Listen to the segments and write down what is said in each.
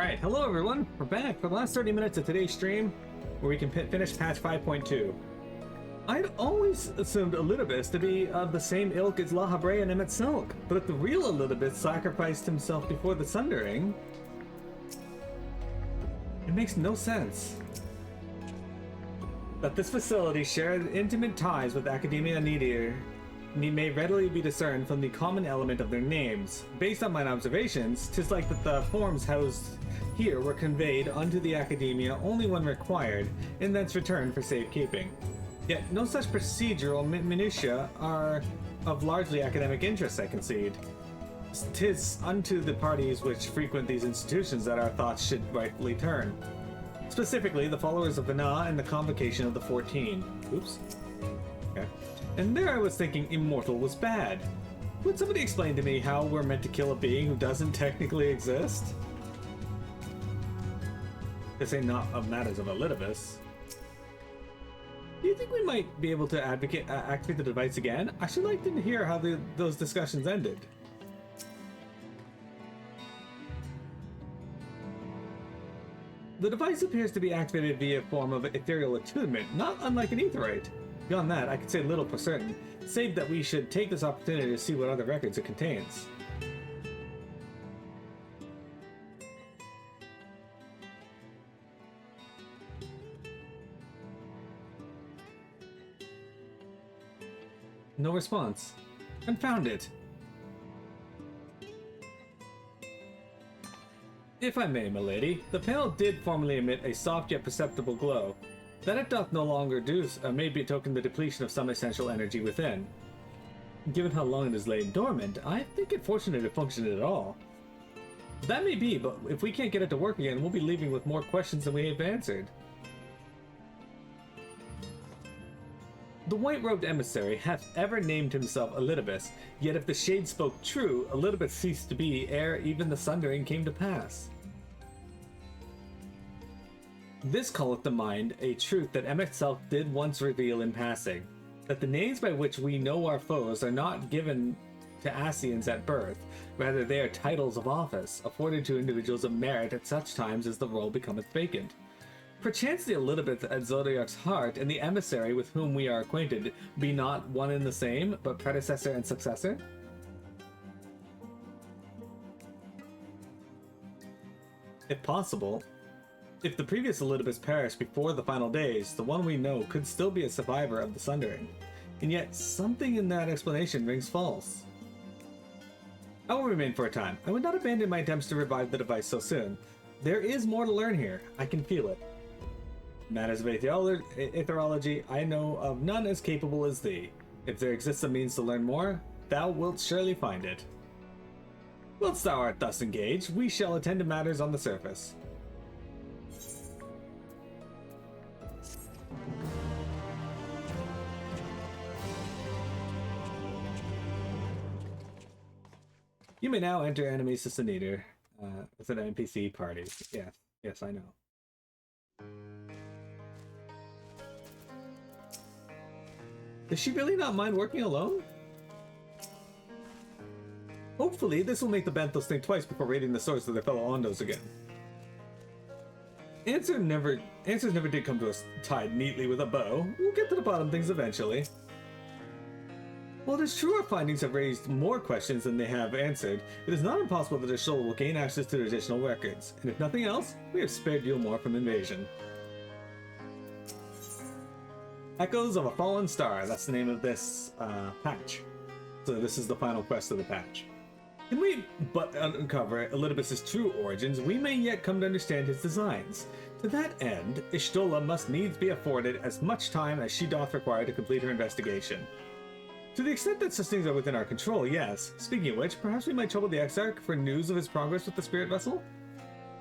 Alright, hello everyone. We're back for the last 30 minutes of today's stream, where we can finish patch 5.2. I'd always assumed Elidibus to be of the same ilk as La Habre and Emmett Silk, but if the real Elidibus sacrificed himself before the Sundering, it makes no sense. That this facility shared intimate ties with Academia Nidir may readily be discerned from the common element of their names. Based on my observations, 'tis like that the forms housed here were conveyed unto the Academia only when required, and thence returned for safekeeping. Yet no such procedural minutiae are of largely academic interest, I concede. 'Tis unto the parties which frequent these institutions that our thoughts should rightfully turn. Specifically, the followers of Vana and the Convocation of the 14. Oops. Okay. And there I was thinking immortal was bad. Would somebody explain to me how we're meant to kill a being who doesn't technically exist? This ain't not of matters of Elidibus. Do you think we might be able to activate the device again? I should like to hear how those discussions ended. The device appears to be activated via a form of ethereal attunement, not unlike an aetherite. Beyond that, I can say little for certain, save that we should take this opportunity to see what other records it contains. No response. Confound it. If I may, milady, the panel did formerly emit a soft yet perceptible glow. That it doth no longer do may betoken the depletion of some essential energy within. Given how long it has lain dormant, I think it fortunate it functioned at all. That may be, but if we can't get it to work again, we'll be leaving with more questions than we have answered. The white-robed emissary hath ever named himself Elidibus, yet if the shade spoke true, Elidibus ceased to be ere even the Sundering came to pass. This calleth to mind a truth that Emmett Self did once reveal in passing, that the names by which we know our foes are not given to Asians at birth, rather they are titles of office, afforded to individuals of merit at such times as the role becometh vacant. Perchance the Elidibus at Zodiac's heart and the emissary with whom we are acquainted be not one and the same, but predecessor and successor? If possible, if the previous Elidibus perished before the final days, the one we know could still be a survivor of the Sundering. And yet, something in that explanation rings false. I will remain for a time. I would not abandon my attempts to revive the device so soon. There is more to learn here. I can feel it. Matters of aetherology, I know of none as capable as thee. If there exists a means to learn more, thou wilt surely find it. Whilst thou art thus engaged, we shall attend to matters on the surface. You may now enter enemy system leader with an NPC party. Yes, I know. Does she really not mind working alone? Hopefully, this will make the Benthos think twice before raiding the source of their fellow Ondos again. Answers never did come to us tied neatly with a bow. We'll get to the bottom of things eventually. While it is true our findings have raised more questions than they have answered, it is not impossible that Ashola will gain access to additional records, and if nothing else, we have spared you more from invasion. Echoes of a Fallen Star, that's the name of this patch. So this is the final quest of the patch. Can we but uncover Elidibus' true origins, we may yet come to understand his designs. To that end, Y'shtola must needs be afforded as much time as she doth require to complete her investigation. To the extent that such things are within our control, yes. Speaking of which, perhaps we might trouble the Exarch for news of his progress with the spirit vessel?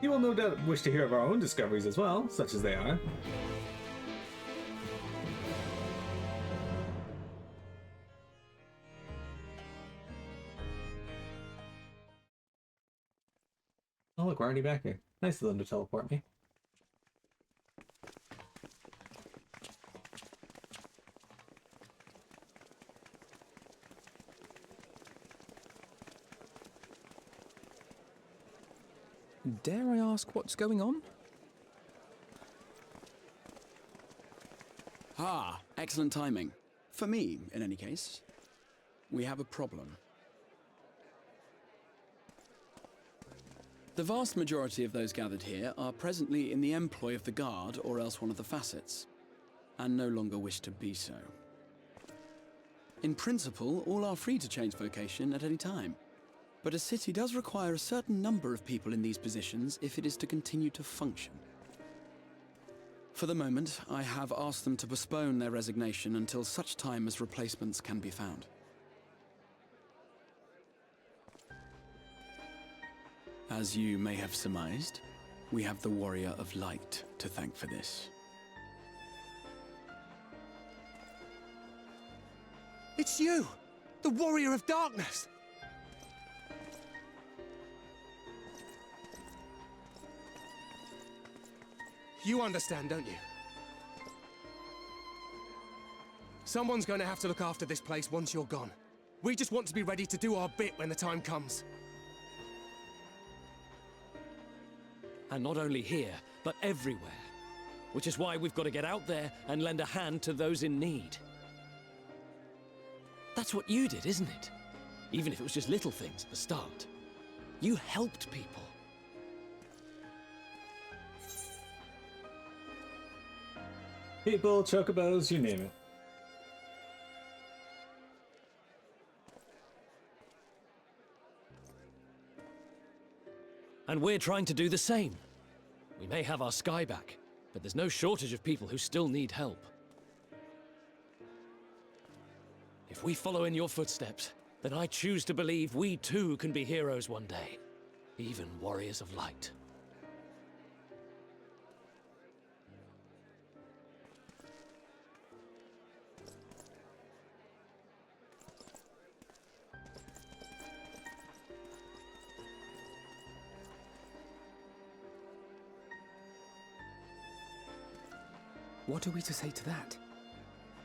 He will no doubt wish to hear of our own discoveries as well, such as they are. Oh look, we're already back here. Nice of them to teleport me. Dare I ask what's going on? Ah, excellent timing. For me, in any case. We have a problem. The vast majority of those gathered here are presently in the employ of the Guard or else one of the facets, and no longer wish to be so. In principle, all are free to change vocation at any time, but a city does require a certain number of people in these positions if it is to continue to function. For the moment, I have asked them to postpone their resignation until such time as replacements can be found. As you may have surmised, we have the Warrior of Light to thank for this. It's you! The Warrior of Darkness! You understand, don't you? Someone's going to have to look after this place once you're gone. We just want to be ready to do our bit when the time comes. And not only here, but everywhere. Which is why we've got to get out there and lend a hand to those in need. That's what you did, isn't it? Even if it was just little things at the start. You helped people. People, chocobos, you name it. And we're trying to do the same. We may have our sky back, but there's no shortage of people who still need help. If we follow in your footsteps, then I choose to believe we too can be heroes one day. Even warriors of light. What are we to say to that?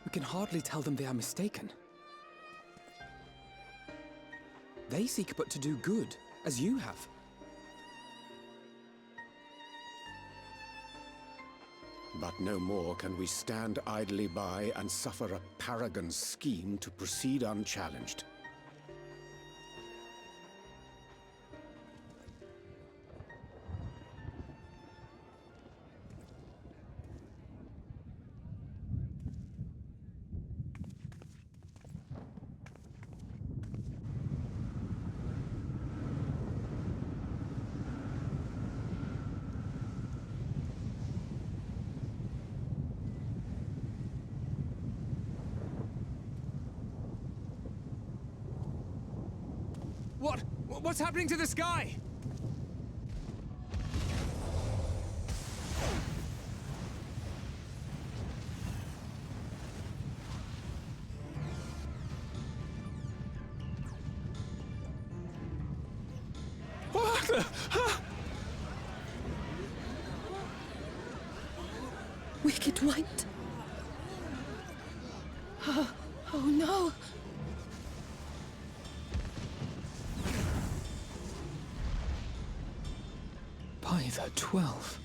We can hardly tell them they are mistaken. They seek but to do good, as you have. But no more can we stand idly by and suffer a paragon's scheme to proceed unchallenged. What's happening to the sky? Wicked White. Oh no! By the 12.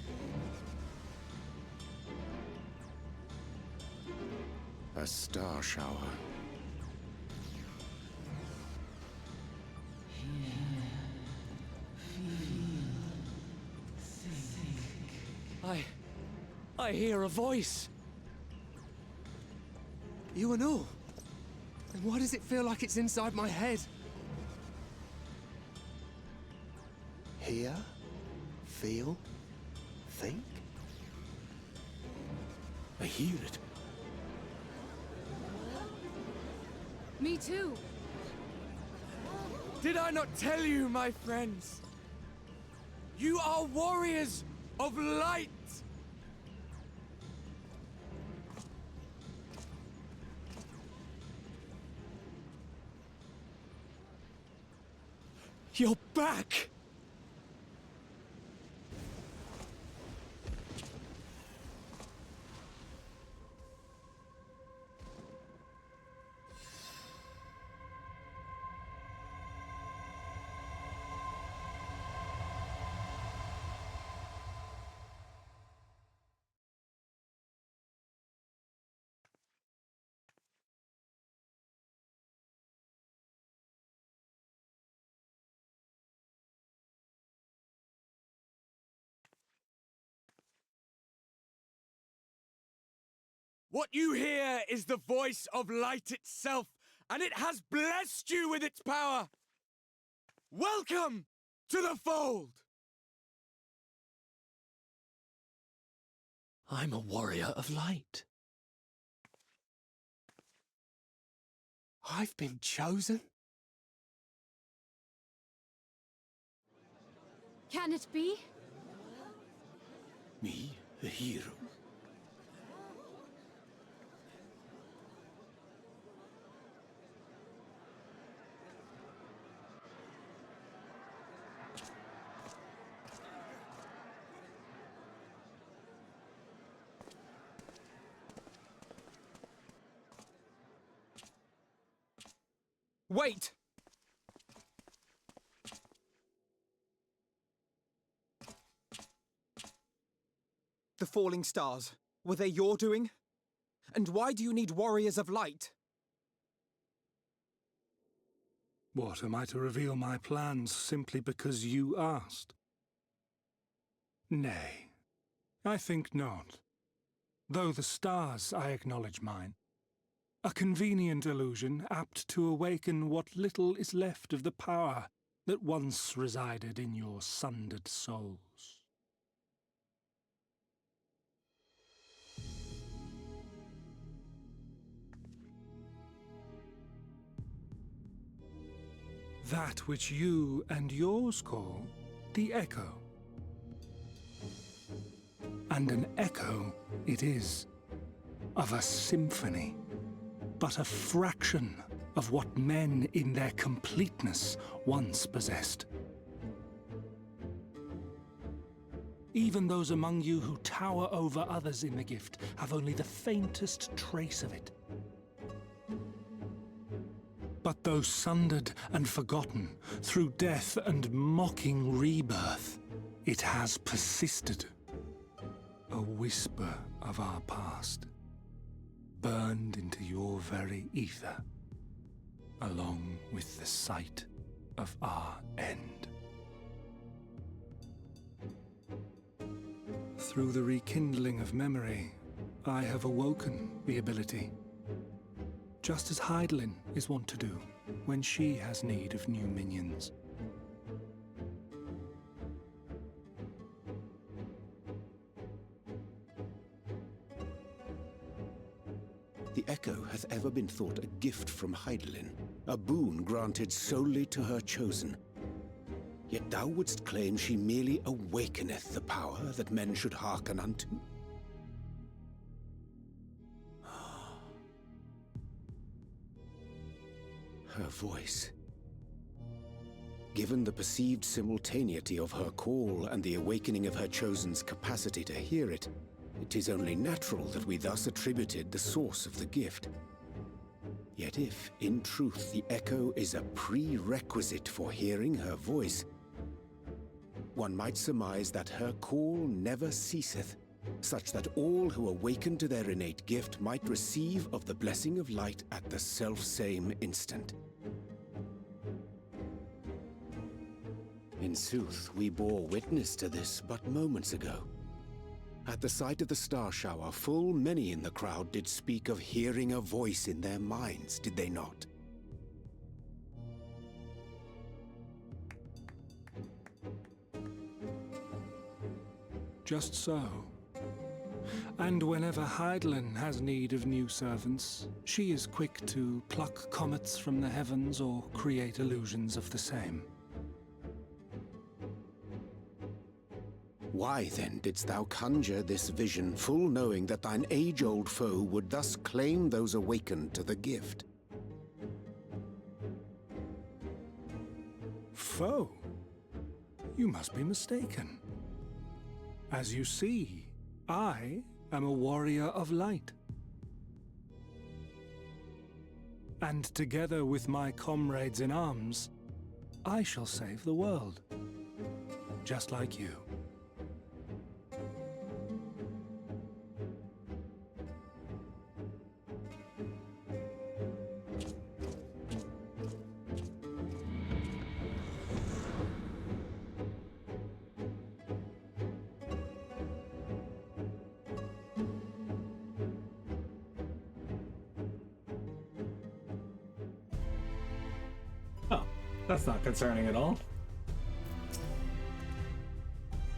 A star shower. I hear a voice. You and all? And why does it feel like it's inside my head? Hear? Feel? Think? I hear it. Me too. Did I not tell you, my friends? You are warriors of light! You're back! What you hear is the voice of light itself, and it has blessed you with its power. Welcome to the fold! I'm a warrior of light. I've been chosen? Can it be? Me, a hero? Wait! The falling stars, were they your doing? And why do you need warriors of light? What, am I to reveal my plans simply because you asked? Nay, I think not. Though the stars, I acknowledge mine. A convenient illusion apt to awaken what little is left of the power that once resided in your sundered souls. That which you and yours call the Echo. And an echo it is, of a symphony, but a fraction of what men in their completeness once possessed. Even those among you who tower over others in the gift have only the faintest trace of it. But though sundered and forgotten through death and mocking rebirth, it has persisted. A whisper of our past, burned into your very ether, along with the sight of our end. Through the rekindling of memory, I have awoken the ability, just as Hydaelyn is wont to do when she has need of new minions. The Echo hath ever been thought a gift from Hydaelyn, a boon granted solely to her chosen. Yet thou wouldst claim she merely awakeneth the power that men should hearken unto? Her voice. Given the perceived simultaneity of her call and the awakening of her chosen's capacity to hear it, it is only natural that we thus attributed the source of the gift. Yet if, in truth, the Echo is a prerequisite for hearing her voice, one might surmise that her call never ceaseth, such that all who awaken to their innate gift might receive of the blessing of light at the self-same instant. In sooth, we bore witness to this but moments ago. At the sight of the star shower, full many in the crowd did speak of hearing a voice in their minds, did they not? Just so. And whenever Hydaelyn has need of new servants, she is quick to pluck comets from the heavens or create illusions of the same. Why then didst thou conjure this vision, full knowing that thine age-old foe would thus claim those awakened to the gift? Foe? You must be mistaken. As you see, I am a warrior of light. And together with my comrades in arms, I shall save the world. Just like you. That's not concerning at all.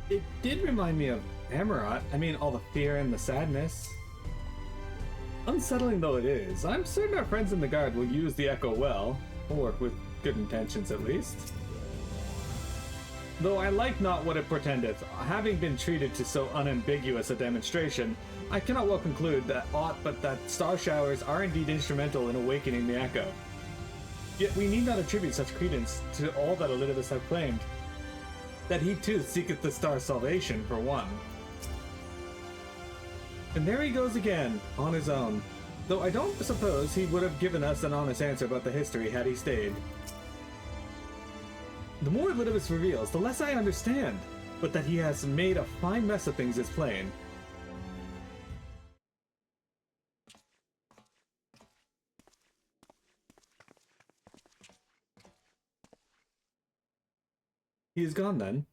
It did remind me of Amarot. I mean, all the fear and the sadness. Unsettling though it is, I'm certain our friends in the Guard will use the Echo well, or with good intentions at least. Though I like not what it portendeth, having been treated to so unambiguous a demonstration, I cannot well conclude that aught but that star showers are indeed instrumental in awakening the Echo. Yet we need not attribute such credence to all that Elidibus have claimed. That he too seeketh the star's salvation, for one. And there he goes again, on his own. Though I don't suppose he would have given us an honest answer about the history had he stayed. The more Elidibus reveals, the less I understand, but that he has made a fine mess of things is plain. He is gone then.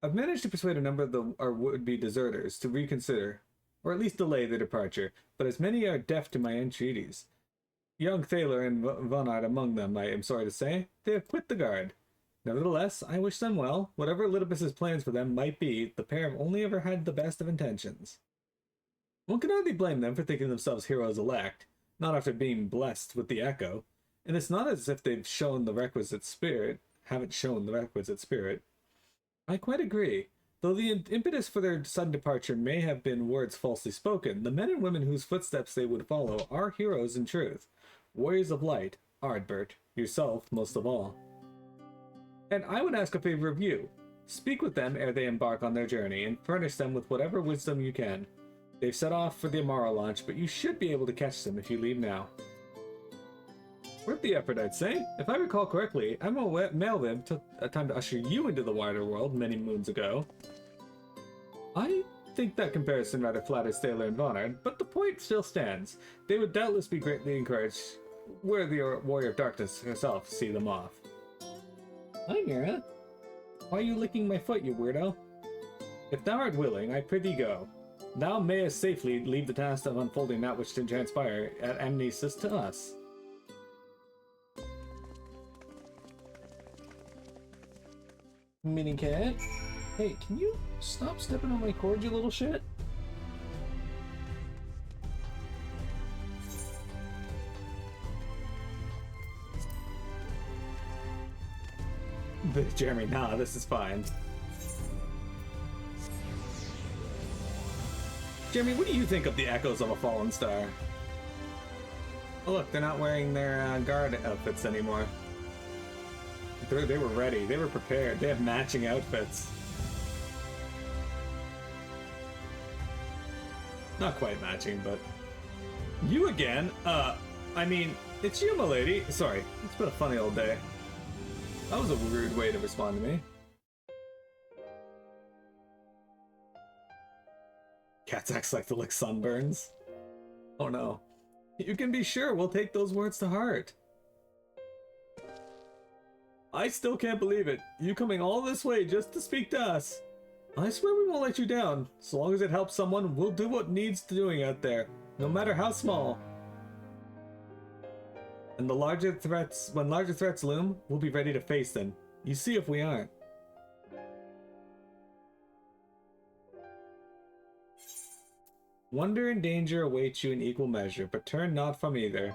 I've managed to persuade a number of our would-be deserters to reconsider, or at least delay their departure, but as many are deaf to my entreaties. Young Thaler and Vonard among them, I am sorry to say, they have quit the Guard. Nevertheless, I wish them well. Whatever Elidibus's plans for them might be, the pair have only ever had the best of intentions. One can hardly blame them for thinking themselves heroes elect, not after being blessed with the Echo, and it's not as if they've shown the requisite spirit, haven't shown the requisite spirit. I quite agree. Though the impetus for their sudden departure may have been words falsely spoken, the men and women whose footsteps they would follow are heroes in truth. Warriors of light, Ardbert, yourself most of all. And I would ask a favor of you. Speak with them ere they embark on their journey, and furnish them with whatever wisdom you can. They've set off for the Amara launch, but you should be able to catch them if you leave now. Worth the effort, I'd say. If I recall correctly, Admiral Melvin took a time to usher you into the wider world many moons ago. I think that comparison rather flatters Thaler and Vonard, but the point still stands. They would doubtless be greatly encouraged were the Warrior of Darkness herself to see them off. Hi, Mira. Why are you licking my foot, you weirdo? If thou art willing, I prithee go. Thou mayest safely leave the task of unfolding that which did transpire at Amnesis to us. Mini cat? Hey, can you stop stepping on my cord, you little shit? Jeremy, nah, this is fine. Jeremy, what do you think of the echoes of a fallen star? Oh look, they're not wearing their guard outfits anymore. They were ready, they were prepared, they have matching outfits. Not quite matching, but... You again? I mean, it's you, milady. Sorry, it's been a funny old day. That was a rude way to respond to me. Cats acts like to lick sunburns. Oh no. You can be sure we'll take those words to heart. I still can't believe it. You coming all this way just to speak to us. I swear we won't let you down. So long as it helps someone, we'll do what needs doing out there, no matter how small. And when larger threats loom, we'll be ready to face them. You see if we aren't. Wonder and danger await you in equal measure, but turn not from either.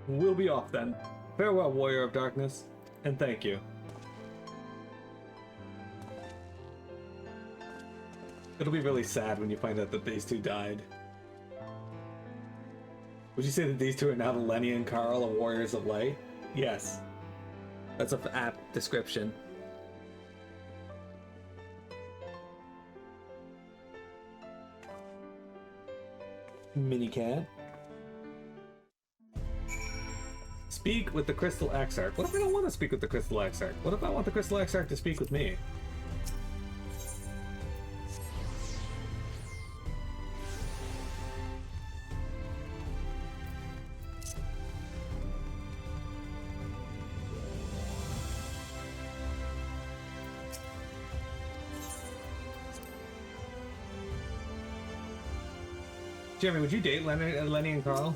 We'll be off then. Farewell, Warrior of Darkness, and thank you. It'll be really sad when you find out that these two died. Would you say that these two are now the Lenny and Carl of Warriors of Light? Yes. That's an apt description. Mini cat. Speak with the Crystal Exarch. What if I don't want to speak with the Crystal Exarch? What if I want the Crystal Exarch to speak with me? Jeremy, would you date Lenny and Carl?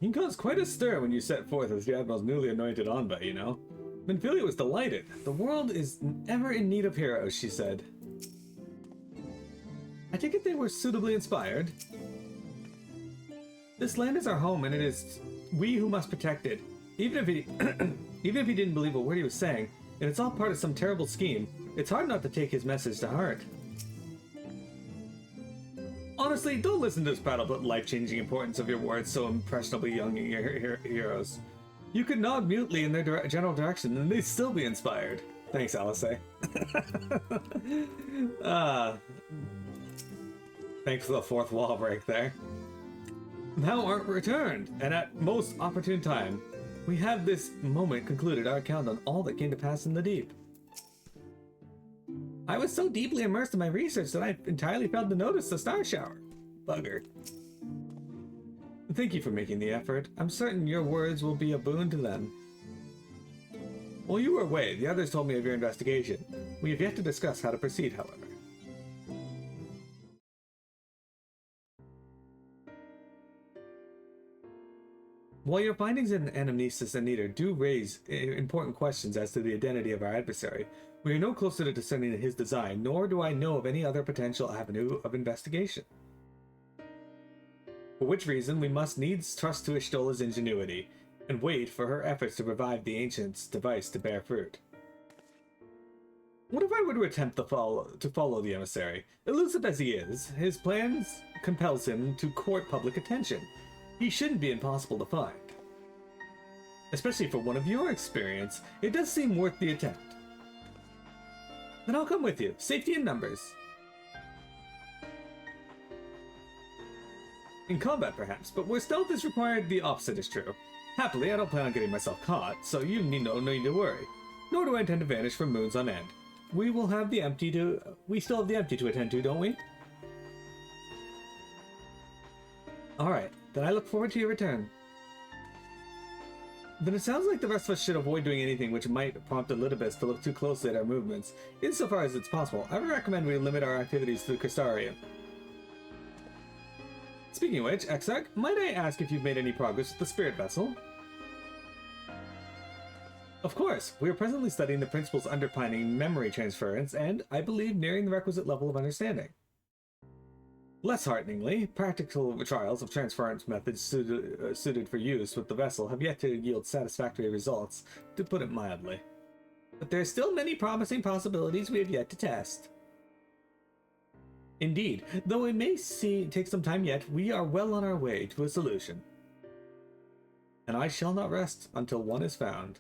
You caused quite a stir when you set forth as the Admiral's newly anointed envoy, you know? Minfilia was delighted. The world is ever in need of heroes, she said. I take it they were suitably inspired. This land is our home, and it is we who must protect it. Even if he didn't believe a word he was saying, and it's all part of some terrible scheme, it's hard not to take his message to heart. Honestly, don't listen to this prattle about life-changing importance of your words so impressionably young heroes. You could nod mutely in their general direction, and they'd still be inspired. Thanks, Alice. Thanks for the fourth wall break there. Thou art returned, and at most opportune time. We have this moment concluded our account on all that came to pass in the deep. I was so deeply immersed in my research that I entirely failed to notice the star shower. Bugger. Thank you for making the effort. I'm certain your words will be a boon to them. While you were away, the others told me of your investigation. We have yet to discuss how to proceed, however. While your findings in Anamnesis and Neater do raise important questions as to the identity of our adversary, we are no closer to discerning his design, nor do I know of any other potential avenue of investigation. For which reason, we must needs trust to Ishtola's ingenuity, and wait for her efforts to revive the Ancient's device to bear fruit. What if I were to attempt to follow the emissary? Elusive as he is, his plans compels him to court public attention. He shouldn't be impossible to find. Especially for one of your experience, it does seem worth the attempt. Then I'll come with you. Safety in numbers. In combat, perhaps, but where stealth is required, the opposite is true. Happily, I don't plan on getting myself caught, so you need no need to worry. Nor do I intend to vanish from moons on end. We still have the empty to attend to, don't we? Alright, then I look forward to your return. Then it sounds like the rest of us should avoid doing anything which might prompt Elidibus to look too closely at our movements. Insofar as it's possible, I recommend we limit our activities to the Crystarium. Speaking of which, Exarch, might I ask if you've made any progress with the spirit vessel? Of course, we are presently studying the principles underpinning memory transference and, I believe, nearing the requisite level of understanding. Less hearteningly, practical trials of transference methods suited for use with the vessel have yet to yield satisfactory results, to put it mildly. But there are still many promising possibilities we have yet to test. Indeed, though it may take some time yet, we are well on our way to a solution. And I shall not rest until one is found.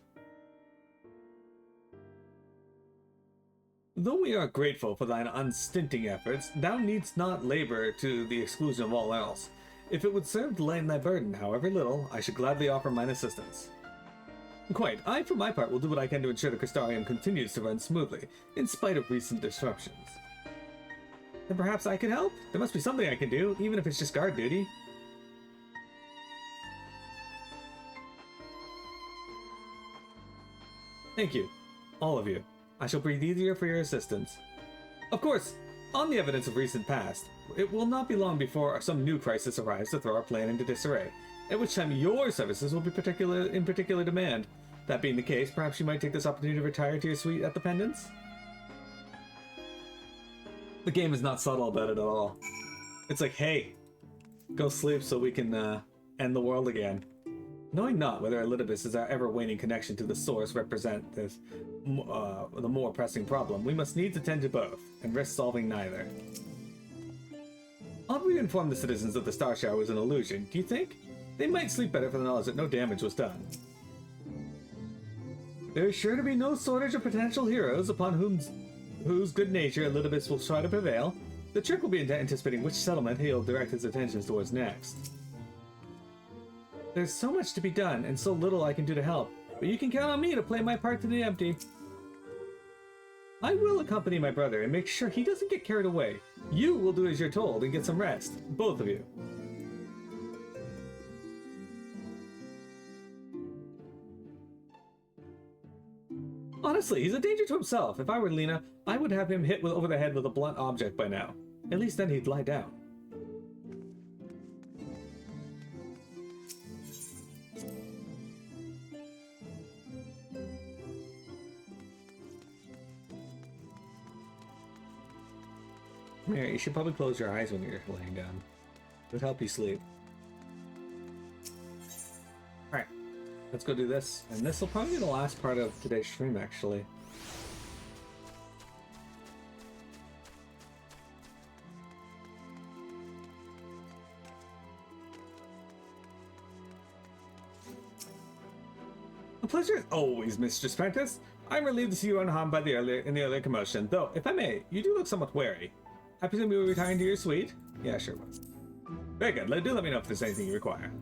Though we are grateful for thine unstinting efforts, thou needst not labor to the exclusion of all else. If it would serve to lighten thy burden, however little, I should gladly offer mine assistance. Quite, I for my part will do what I can to ensure the Crystarium continues to run smoothly, in spite of recent disruptions. Then perhaps I could help? There must be something I can do, even if it's just guard duty. Thank you, all of you. I shall breathe easier for your assistance. Of course, on the evidence of recent past, it will not be long before some new crisis arrives to throw our plan into disarray, at which time your services will be in particular demand. That being the case, perhaps you might take this opportunity to retire to your suite at the Pendants? The game is not subtle about it at all. It's like, hey, go sleep so we can end the world again. Knowing not whether Elidibus is our ever-waning connection to the source represent the more pressing problem, we must needs attend to both, and risk solving neither. Ought we inform the citizens that the star shower was an illusion, do you think? They might sleep better for the knowledge that no damage was done. There is sure to be no shortage of potential heroes upon whose good nature Elidibus will try to prevail. The trick will be into anticipating which settlement he'll direct his attentions towards next. There's so much to be done, and so little I can do to help, but you can count on me to play my part to the empty. I will accompany my brother and make sure he doesn't get carried away. You will do as you're told and get some rest, both of you. Honestly, he's a danger to himself. If I were Lena, I would have him hit over the head with a blunt object by now. At least then he'd lie down. Mary, you should probably close your eyes when you're laying down. It would help you sleep. Alright, let's go do this. And this will probably be the last part of today's stream, actually. A pleasure as always, Mistress Prentice. I'm relieved to see you unharmed by the earlier commotion, though, if I may, you do look somewhat wary. I presume you were retiring to your suite? Yeah, sure was. Very good. Do let me know if there's anything you require.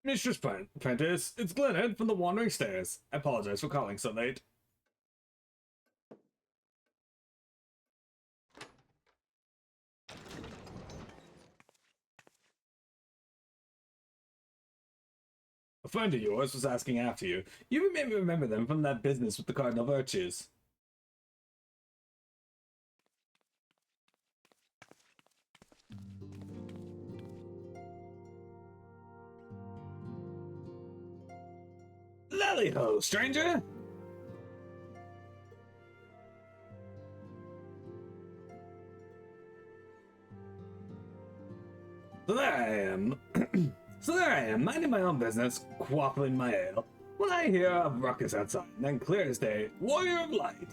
Mistress Prentice, it's Glenhead from the Wandering Stairs. I apologize for calling so late. A friend of yours was asking after you. You may remember them from that business with the Cardinal Virtues. Lally-ho, stranger! So there I am. Minding my own business, quaffing my ale, when I hear a ruckus outside, and then clear as day, Warrior of Light.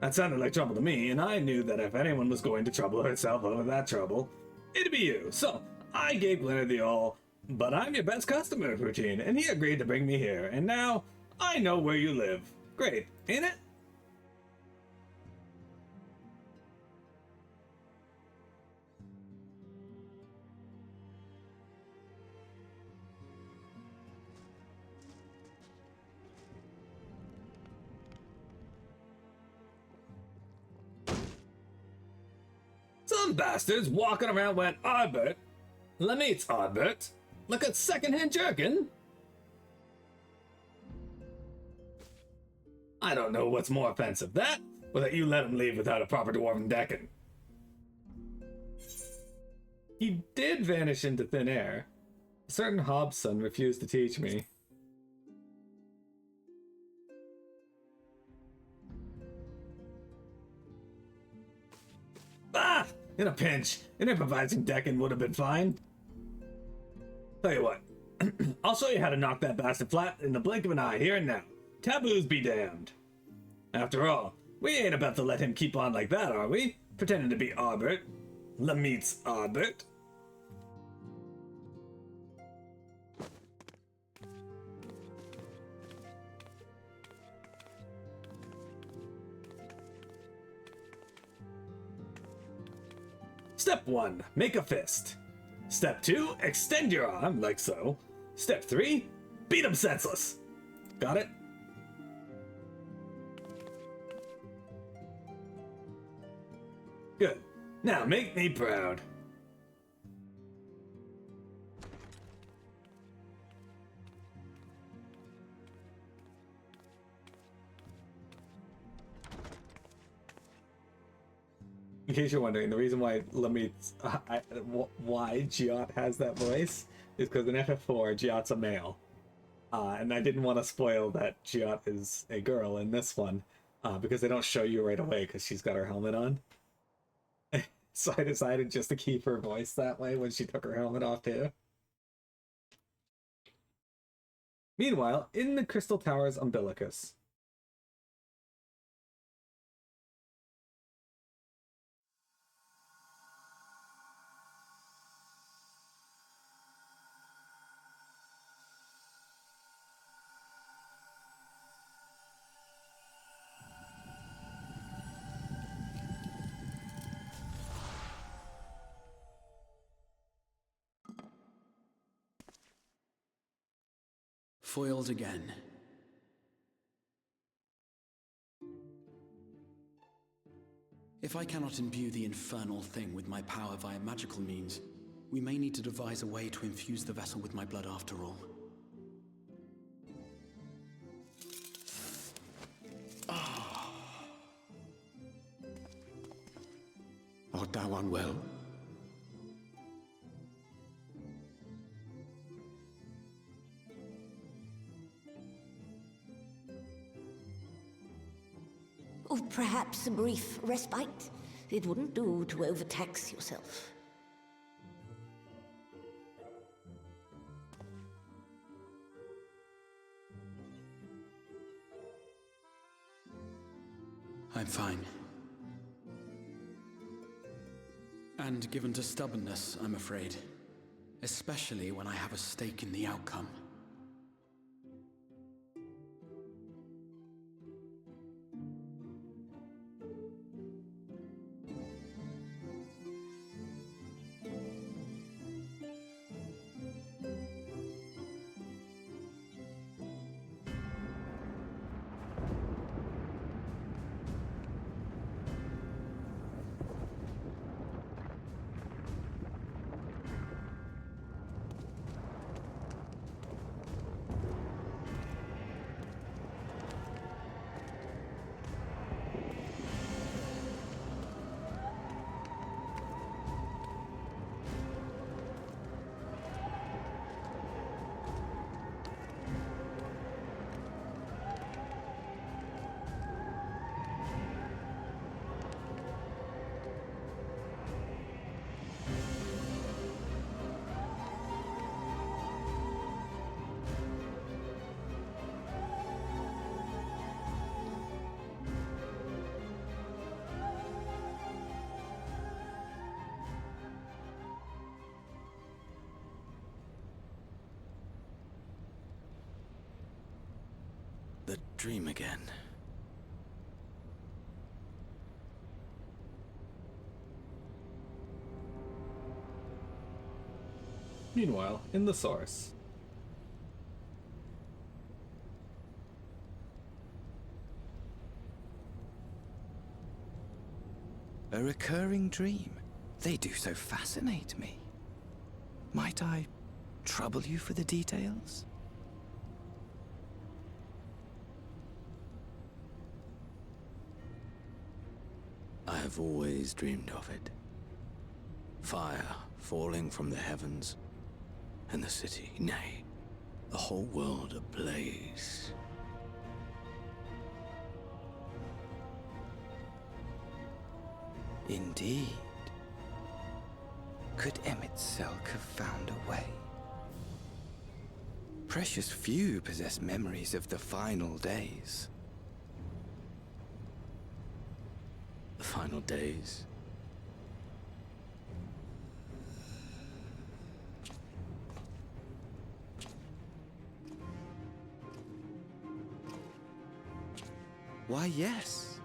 That sounded like trouble to me, and I knew that if anyone was going to trouble herself over that trouble, it'd be you. So I gave Leonard the old, but I'm your best customer routine, and he agreed to bring me here, and now I know where you live. Great, ain't it? Some bastards walking around went, Ardbert, Lameet's Ardbert, like a second-hand jerkin. I don't know what's more offensive, that, or that you let him leave without a proper dwarven decking. He did vanish into thin air. A certain Hobson refused to teach me. Ah! In a pinch, an improvising decking would have been fine. Tell you what, I'll show you how to knock that bastard flat in the blink of an eye here and now. Taboos be damned. After all, we ain't about to let him keep on like that, are we? Pretending to be Ardbert. Lameet's Ardbert. Step 1, make a fist. Step 2, extend your arm, like so. Step 3, beat him senseless. Got it? Good. Now make me proud. In case you're wondering, the reason why why Giot has that voice is because in FF4, Giot's a male. And I didn't want to spoil that Giot is a girl in this one. because they don't show you right away because she's got her helmet on. So I decided just to keep her voice that way when she took her helmet off too. Meanwhile, in the Crystal Tower's umbilicus. Foiled again. If I cannot imbue the infernal thing with my power via magical means, we may need to devise a way to infuse the vessel with my blood after all. Art thou unwell? Or perhaps a brief respite? It wouldn't do to overtax yourself. I'm fine. And given to stubbornness, I'm afraid. Especially when I have a stake in the outcome. The dream again. Meanwhile, in the source. A recurring dream. They do so fascinate me. Might I trouble you for the details? I have always dreamed of it. Fire falling from the heavens, and the city, nay, the whole world ablaze. Indeed. Could Emmett Selk have found a way? Precious few possess memories of the final days. The final days? Why, yes.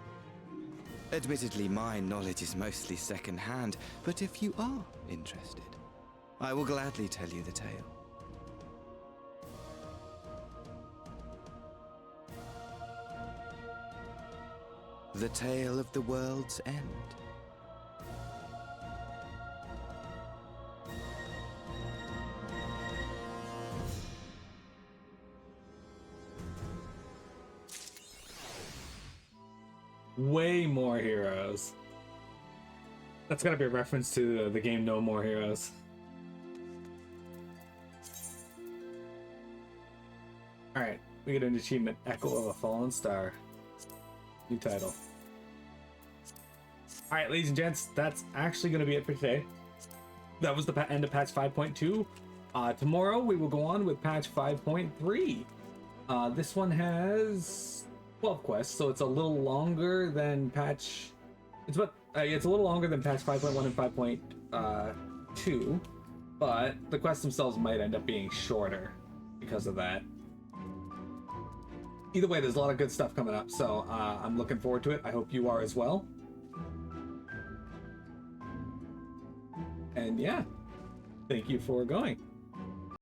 Admittedly, my knowledge is mostly second-hand, but if you are interested, I will gladly tell you the tale. The tale of the world's end. Way more heroes. That's gotta be a reference to the game No More Heroes. Alright, we get an achievement, Echo of a Fallen Star. New title. All right, ladies and gents, that's actually going to be it for today. That was the end of patch 5.2. Tomorrow we will go on with patch 5.3. This one has 12 quests, so it's a little longer than patch. It's a little longer than patch 5.1 and 5.2, but the quests themselves might end up being shorter because of that. Either way, there's a lot of good stuff coming up, so I'm looking forward to it. I hope you are as well. And yeah, thank you for going.